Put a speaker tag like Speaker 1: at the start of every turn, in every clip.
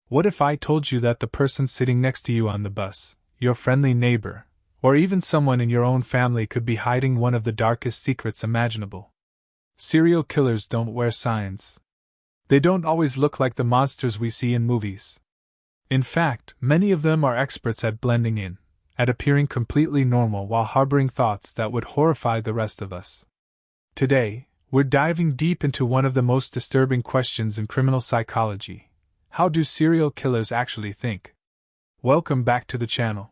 Speaker 1: What if I told you that the person sitting next to you on the bus, your friendly neighbor, or even someone in your own family could be hiding one of the darkest secrets imaginable? Serial killers don't wear signs. They don't always look like the monsters we see in movies. In fact, many of them are experts at blending in, at appearing completely normal while harboring thoughts that would horrify the rest of us. Today, we're diving deep into one of the most disturbing questions in criminal psychology. How do serial killers actually think? Welcome back to the channel.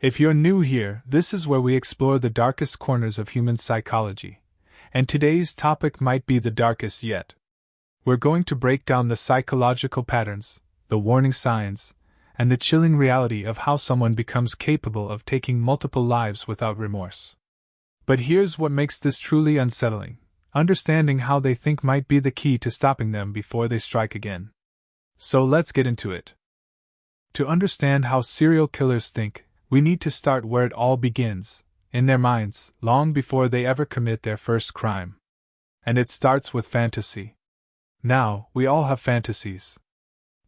Speaker 1: If you're new here, this is where we explore the darkest corners of human psychology. And today's topic might be the darkest yet. We're going to break down the psychological patterns, the warning signs, and the chilling reality of how someone becomes capable of taking multiple lives without remorse. But here's what makes this truly unsettling. Understanding how they think might be the key to stopping them before they strike again. So let's get into it. To understand how serial killers think, we need to start where it all begins, in their minds, long before they ever commit their first crime. And it starts with fantasy. Now, we all have fantasies.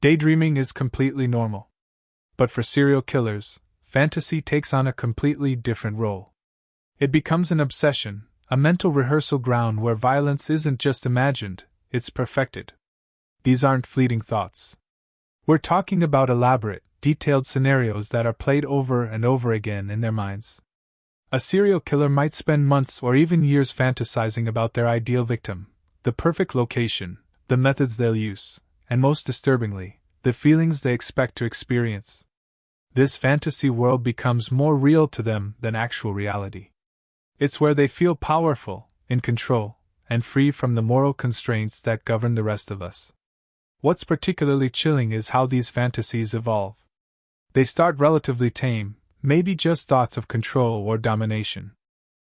Speaker 1: Daydreaming is completely normal. But for serial killers, fantasy takes on a completely different role. It becomes an obsession, a mental rehearsal ground where violence isn't just imagined, it's perfected. These aren't fleeting thoughts. We're talking about elaborate, detailed scenarios that are played over and over again in their minds. A serial killer might spend months or even years fantasizing about their ideal victim, the perfect location, the methods they'll use, and most disturbingly, the feelings they expect to experience. This fantasy world becomes more real to them than actual reality. It's where they feel powerful, in control, and free from the moral constraints that govern the rest of us. What's particularly chilling is how these fantasies evolve. They start relatively tame, maybe just thoughts of control or domination.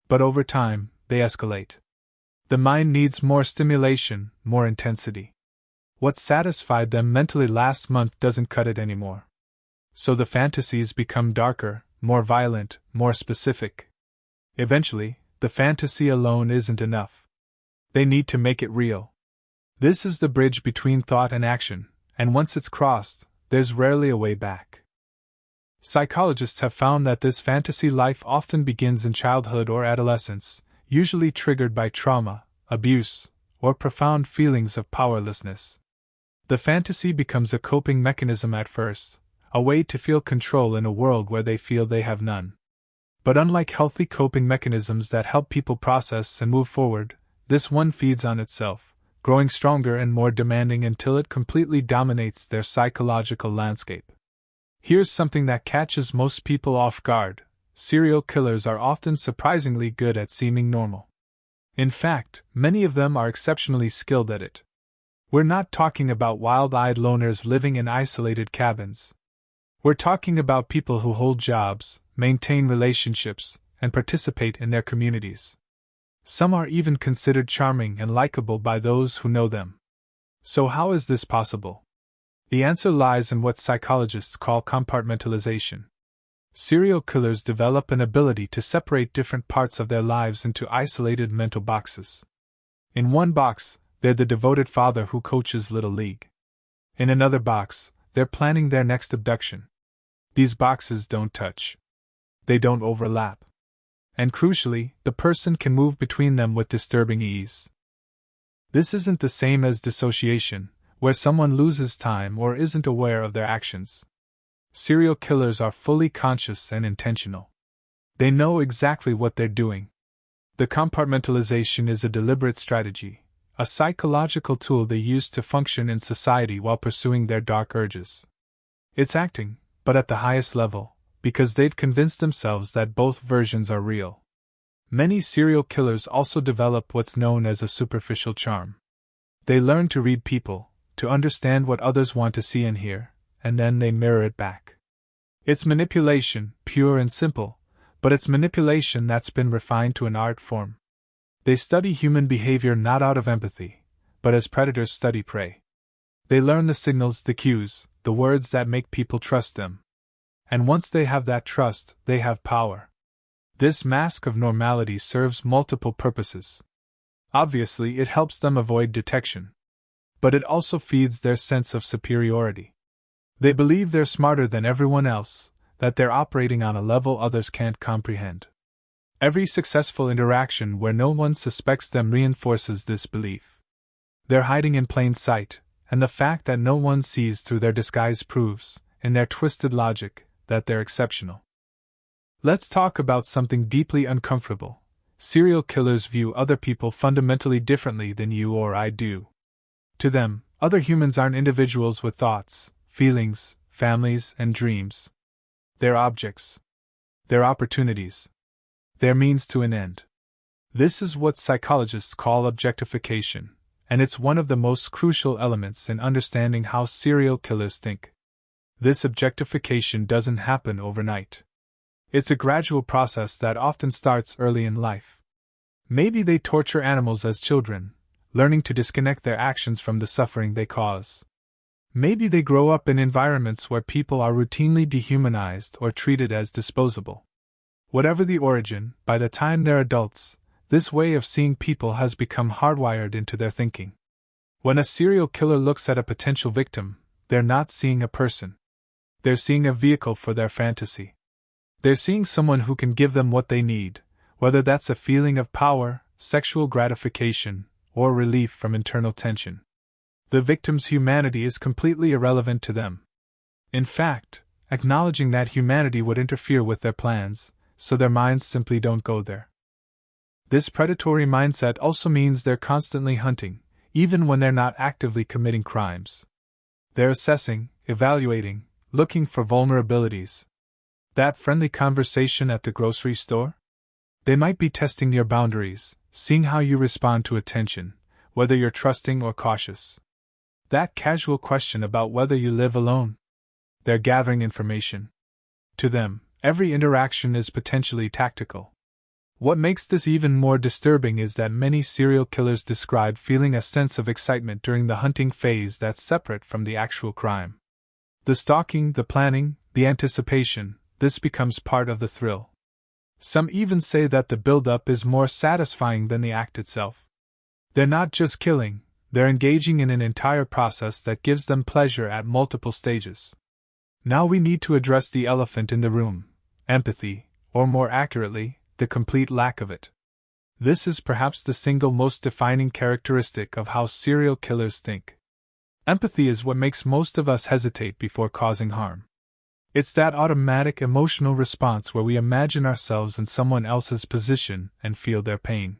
Speaker 1: But over time, they escalate. The mind needs more stimulation, more intensity. What satisfied them mentally last month doesn't cut it anymore. So the fantasies become darker, more violent, more specific. Eventually, the fantasy alone isn't enough. They need to make it real. This is the bridge between thought and action, and once it's crossed, there's rarely a way back. Psychologists have found that this fantasy life often begins in childhood or adolescence, usually triggered by trauma, abuse, or profound feelings of powerlessness. The fantasy becomes a coping mechanism at first, a way to feel control in a world where they feel they have none. But unlike healthy coping mechanisms that help people process and move forward, this one feeds on itself, growing stronger and more demanding until it completely dominates their psychological landscape. Here's something that catches most people off guard: serial killers are often surprisingly good at seeming normal. In fact, many of them are exceptionally skilled at it. We're not talking about wild-eyed loners living in isolated cabins. We're talking about people who hold jobs, maintain relationships, and participate in their communities. Some are even considered charming and likable by those who know them. So how is this possible? The answer lies in what psychologists call compartmentalization. Serial killers develop an ability to separate different parts of their lives into isolated mental boxes. In one box, they're the devoted father who coaches Little League. In another box, they're planning their next abduction. These boxes don't touch. They don't overlap. And crucially, the person can move between them with disturbing ease. This isn't the same as dissociation, where someone loses time or isn't aware of their actions. Serial killers are fully conscious and intentional. They know exactly what they're doing. The compartmentalization is a deliberate strategy, a psychological tool they use to function in society while pursuing their dark urges. It's acting, but at the highest level, because they've convinced themselves that both versions are real. Many serial killers also develop what's known as a superficial charm. They learn to read people, to understand what others want to see and hear, and then they mirror it back. It's manipulation, pure and simple, but it's manipulation that's been refined to an art form. They study human behavior not out of empathy, but as predators study prey. They learn the signals, the cues, the words that make people trust them. And once they have that trust, they have power. This mask of normality serves multiple purposes. Obviously, it helps them avoid detection. But it also feeds their sense of superiority. They believe they're smarter than everyone else, that they're operating on a level others can't comprehend. Every successful interaction where no one suspects them reinforces this belief. They're hiding in plain sight, and the fact that no one sees through their disguise proves, in their twisted logic, that they're exceptional. Let's talk about something deeply uncomfortable. Serial killers view other people fundamentally differently than you or I do. To them, other humans aren't individuals with thoughts, feelings, families, and dreams. They're objects. They're opportunities. They're means to an end. This is what psychologists call objectification, and it's one of the most crucial elements in understanding how serial killers think. This objectification doesn't happen overnight. It's a gradual process that often starts early in life. Maybe they torture animals as children, learning to disconnect their actions from the suffering they cause. Maybe they grow up in environments where people are routinely dehumanized or treated as disposable. Whatever the origin, by the time they're adults, this way of seeing people has become hardwired into their thinking. When a serial killer looks at a potential victim, they're not seeing a person. They're seeing a vehicle for their fantasy. They're seeing someone who can give them what they need, whether that's a feeling of power, sexual gratification, or relief from internal tension. The victim's humanity is completely irrelevant to them. In fact, acknowledging that humanity would interfere with their plans, so their minds simply don't go there. This predatory mindset also means they're constantly hunting, even when they're not actively committing crimes. They're assessing, evaluating, looking for vulnerabilities. That friendly conversation at the grocery store? They might be testing your boundaries, seeing how you respond to attention, whether you're trusting or cautious. That casual question about whether you live alone? They're gathering information. To them, every interaction is potentially tactical. What makes this even more disturbing is that many serial killers describe feeling a sense of excitement during the hunting phase that's separate from the actual crime. The stalking, the planning, the anticipation, this becomes part of the thrill. Some even say that the build-up is more satisfying than the act itself. They're not just killing, they're engaging in an entire process that gives them pleasure at multiple stages. Now we need to address the elephant in the room: empathy, or more accurately, the complete lack of it. This is perhaps the single most defining characteristic of how serial killers think. Empathy is what makes most of us hesitate before causing harm. It's that automatic emotional response where we imagine ourselves in someone else's position and feel their pain.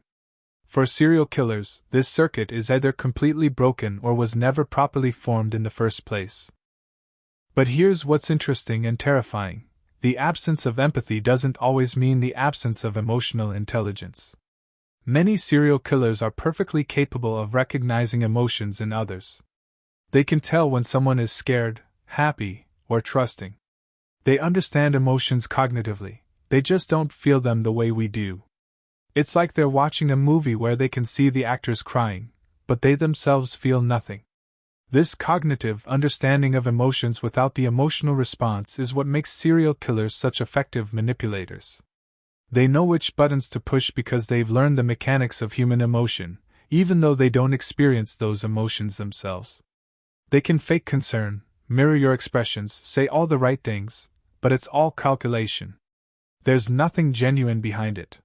Speaker 1: For serial killers, this circuit is either completely broken or was never properly formed in the first place. But here's what's interesting and terrifying: the absence of empathy doesn't always mean the absence of emotional intelligence. Many serial killers are perfectly capable of recognizing emotions in others. They can tell when someone is scared, happy, or trusting. They understand emotions cognitively, they just don't feel them the way we do. It's like they're watching a movie where they can see the actors crying, but they themselves feel nothing. This cognitive understanding of emotions without the emotional response is what makes serial killers such effective manipulators. They know which buttons to push because they've learned the mechanics of human emotion, even though they don't experience those emotions themselves. They can fake concern, mirror your expressions, say all the right things, but it's all calculation. There's nothing genuine behind it.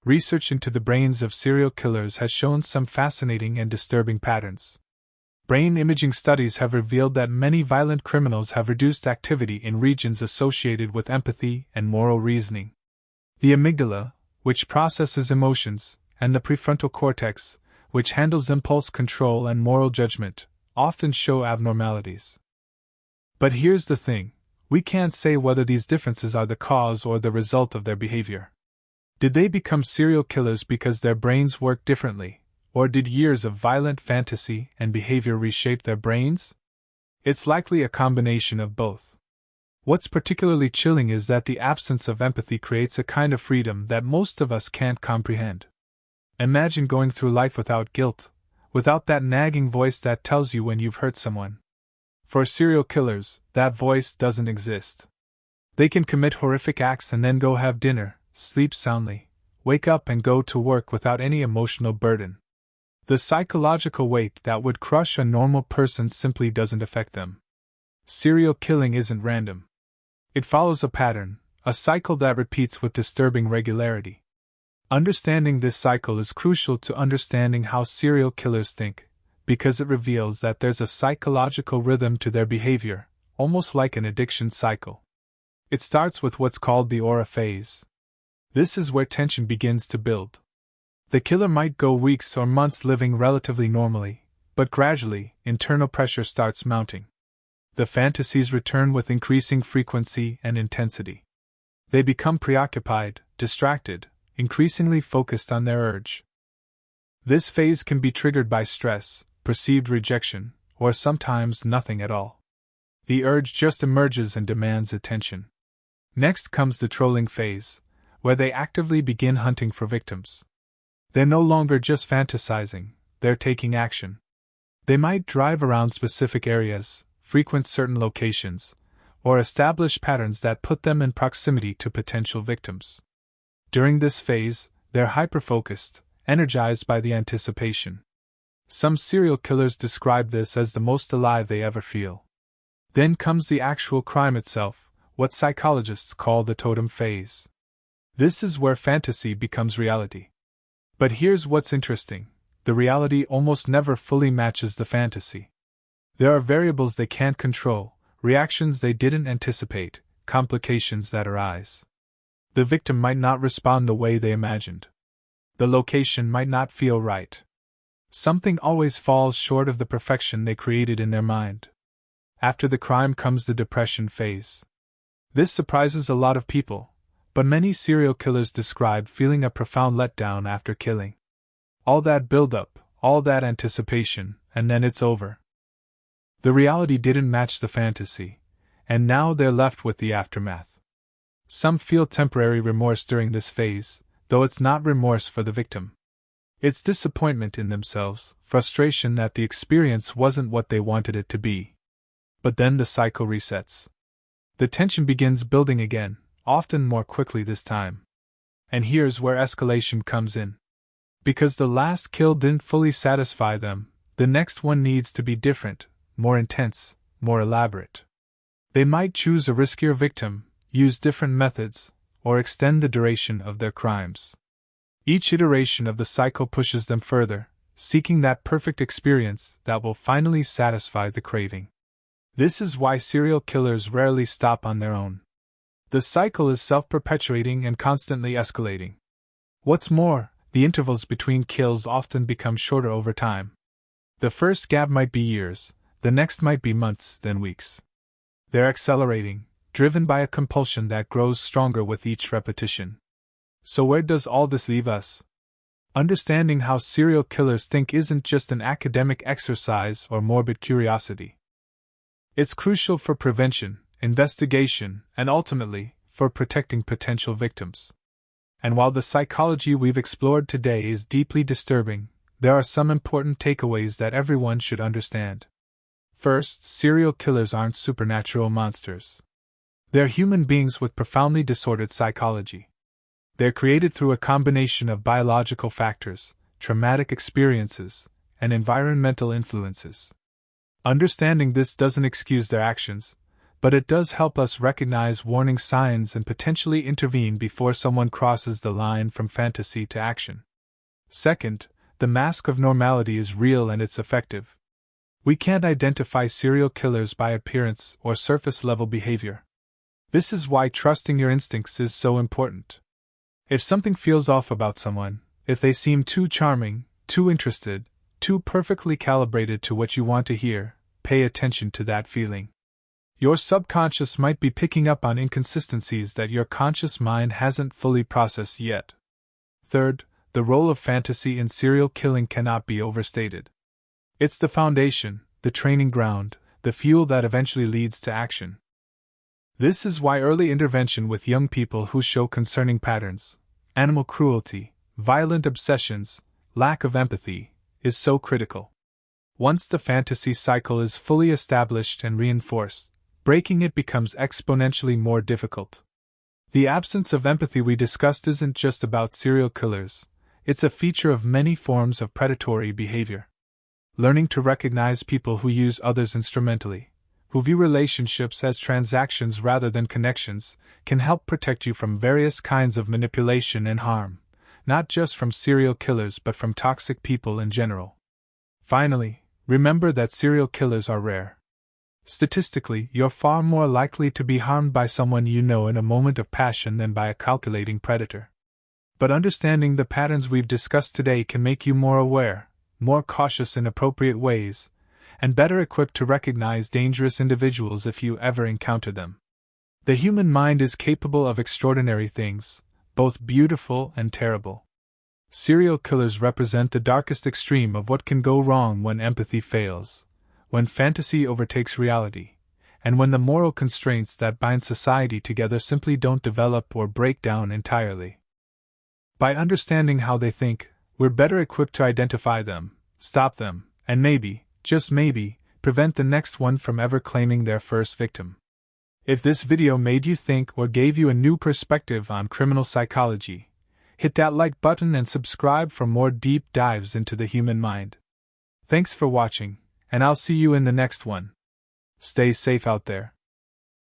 Speaker 1: Research into the brains of serial killers has shown some fascinating and disturbing patterns. Brain imaging studies have revealed that many violent criminals have reduced activity in regions associated with empathy and moral reasoning. The amygdala, which processes emotions, and the prefrontal cortex, which handles impulse control and moral judgment, often show abnormalities. But here's the thing: we can't say whether these differences are the cause or the result of their behavior. Did they become serial killers because their brains work differently, or did years of violent fantasy and behavior reshape their brains? It's likely a combination of both. What's particularly chilling is that the absence of empathy creates a kind of freedom that most of us can't comprehend. Imagine going through life without guilt, without that nagging voice that tells you when you've hurt someone. For serial killers, that voice doesn't exist. They can commit horrific acts and then go have dinner, sleep soundly, wake up and go to work without any emotional burden. The psychological weight that would crush a normal person simply doesn't affect them. Serial killing isn't random. It follows a pattern, a cycle that repeats with disturbing regularity. Understanding this cycle is crucial to understanding how serial killers think, because it reveals that there's a psychological rhythm to their behavior, almost like an addiction cycle. It starts with what's called the aura phase. This is where tension begins to build. The killer might go weeks or months living relatively normally, but gradually, internal pressure starts mounting. The fantasies return with increasing frequency and intensity. They become preoccupied, distracted, increasingly focused on their urge. This phase can be triggered by stress, perceived rejection, or sometimes nothing at all. The urge just emerges and demands attention. Next comes the trolling phase, where they actively begin hunting for victims. They're no longer just fantasizing, they're taking action. They might drive around specific areas, frequent certain locations, or establish patterns that put them in proximity to potential victims. During this phase, they're hyper-focused, energized by the anticipation. Some serial killers describe this as the most alive they ever feel. Then comes the actual crime itself, what psychologists call the totem phase. This is where fantasy becomes reality. But here's what's interesting: the reality almost never fully matches the fantasy. There are variables they can't control, reactions they didn't anticipate, complications that arise. The victim might not respond the way they imagined. The location might not feel right. Something always falls short of the perfection they created in their mind. After the crime comes the depression phase. This surprises a lot of people, but many serial killers describe feeling a profound letdown after killing. All that build-up, all that anticipation, and then it's over. The reality didn't match the fantasy, and now they're left with the aftermath. Some feel temporary remorse during this phase, though it's not remorse for the victim. It's disappointment in themselves, frustration that the experience wasn't what they wanted it to be. But then the cycle resets. The tension begins building again, often more quickly this time. And here's where escalation comes in. Because the last kill didn't fully satisfy them, the next one needs to be different, more intense, more elaborate. They might choose a riskier victim, use different methods, or extend the duration of their crimes. Each iteration of the cycle pushes them further, seeking that perfect experience that will finally satisfy the craving. This is why serial killers rarely stop on their own. The cycle is self-perpetuating and constantly escalating. What's more, the intervals between kills often become shorter over time. The first gap might be years, the next might be months, then weeks. They're accelerating, driven by a compulsion that grows stronger with each repetition. So where does all this leave us? Understanding how serial killers think isn't just an academic exercise or morbid curiosity. It's crucial for prevention, investigation, and ultimately, for protecting potential victims. And while the psychology we've explored today is deeply disturbing, there are some important takeaways that everyone should understand. First, serial killers aren't supernatural monsters. They're human beings with profoundly disordered psychology. They're created through a combination of biological factors, traumatic experiences, and environmental influences. Understanding this doesn't excuse their actions, but it does help us recognize warning signs and potentially intervene before someone crosses the line from fantasy to action. Second, the mask of normality is real and it's effective. We can't identify serial killers by appearance or surface-level behavior. This is why trusting your instincts is so important. If something feels off about someone, if they seem too charming, too interested, too perfectly calibrated to what you want to hear, pay attention to that feeling. Your subconscious might be picking up on inconsistencies that your conscious mind hasn't fully processed yet. Third, the role of fantasy in serial killing cannot be overstated. It's the foundation, the training ground, the fuel that eventually leads to action. This is why early intervention with young people who show concerning patterns, animal cruelty, violent obsessions, lack of empathy, is so critical. Once the fantasy cycle is fully established and reinforced, breaking it becomes exponentially more difficult. The absence of empathy we discussed isn't just about serial killers, it's a feature of many forms of predatory behavior. Learning to recognize people who use others instrumentally, who view relationships as transactions rather than connections, can help protect you from various kinds of manipulation and harm, not just from serial killers but from toxic people in general. Finally, remember that serial killers are rare. Statistically, you're far more likely to be harmed by someone you know in a moment of passion than by a calculating predator. But understanding the patterns we've discussed today can make you more aware, more cautious in appropriate ways, and better equipped to recognize dangerous individuals if you ever encounter them. The human mind is capable of extraordinary things, both beautiful and terrible. Serial killers represent the darkest extreme of what can go wrong when empathy fails, when fantasy overtakes reality, and when the moral constraints that bind society together simply don't develop or break down entirely. By understanding how they think, we're better equipped to identify them, stop them, and maybe, just maybe, prevent the next one from ever claiming their first victim. If this video made you think or gave you a new perspective on criminal psychology, hit that like button and subscribe for more deep dives into the human mind. Thanks for watching, and I'll see you in the next one. Stay safe out there.